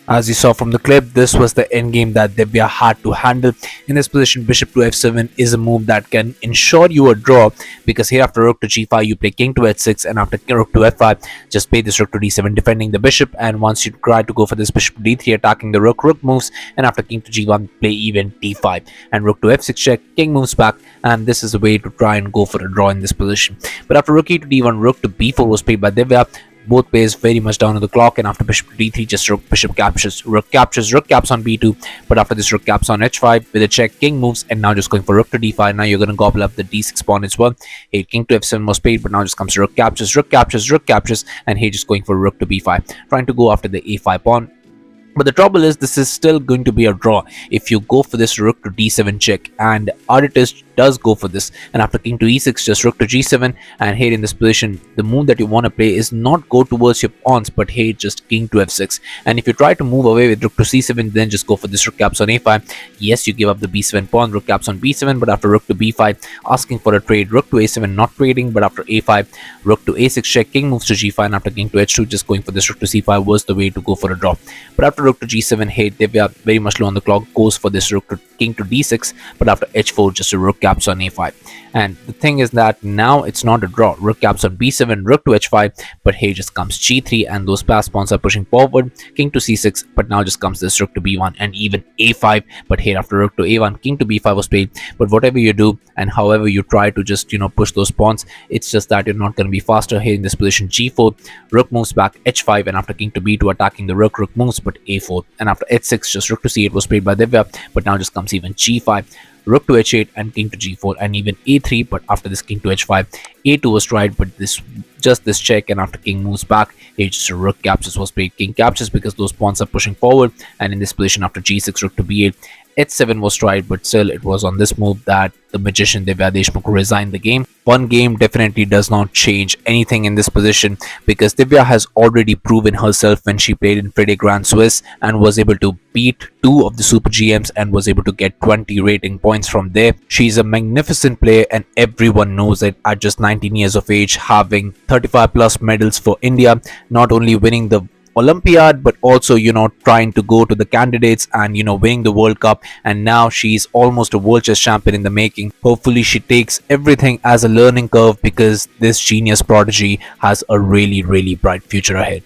As you saw from the clip, this was the endgame that Divya had to handle. In this position, bishop to f7 is a move that can ensure you a draw, because here after rook to g5 you play king to h6, and after rook to f5 just play this rook to d7 defending the bishop, and once you try to go for this bishop to d3 attacking the rook moves, and after king to g1 play even d5 and rook to f6 check, king moves back, and this is a way to try and go for a draw in this position. But after rook e to d1, rook to b4 was played by Divya. Both plays very much down on the clock, and after bishop to d3 just rook bishop captures, rook caps on b2, but after this rook caps on h5 with a check, king moves, and now just going for rook to d5. Now you're going to gobble up the d6 pawn as well. Hey, king to f7 was played, but now just comes rook captures, and here just going for rook to b5, trying to go after the a5 pawn. But the trouble is, this is still going to be a draw if you go for this rook to d7 check, and Arditis does go for this, and after king to e6 just rook to g7, and here in this position the move that you want to play is not go towards your pawns, but here just king to f6, and if you try to move away with rook to c7 then just go for this rook caps on a5. Yes, you give up the b7 pawn, rook caps on b7, but after rook to b5 asking for a trade, rook to a7 not trading, but after a5 rook to a6 check, king moves to g5, and after king to h2 just going for this rook to c5 was the way to go for a draw. But after rook to g7, hey, Divya very much low on the clock goes for this rook to king to d6, but after h4 just a rook caps on a5. And the thing is that now it's not a draw, rook caps on b7, rook to h5, but here just comes g3, and those pass pawns are pushing forward, king to c6, but now just comes this rook to b1 and even a5, but here after rook to a1 king to b5 was played. But whatever you do and however you try to just push those pawns, it's just that you're not going to be faster. Here in this position g4, rook moves back h5, and after king to b2 attacking the rook moves, but a4, and after h6 just rook to c8 was played by Divya, but now just comes even g5, rook to h8 and king to g4, and even a3, but after this king to h5 a2 was tried, but this check, and after king moves back here just a rook captures was played, king captures because those pawns are pushing forward, and in this position after g6 rook to b8 h7 was tried, but still it was on this move that the magician Divya Deshmukh resigned the game. One game definitely does not change anything in this position, because Divya has already proven herself when she played in FIDE Grand Swiss and was able to beat 2 of the Super GMs and was able to get 20 rating points from there. She's a magnificent player, and everyone knows it. At just 19 years of age, having 35 plus medals for India, not only winning the Olympiad but also trying to go to the candidates and winning the World Cup, and now she's almost a world chess champion in the making. Hopefully she takes everything as a learning curve, because this genius prodigy has a really bright future ahead.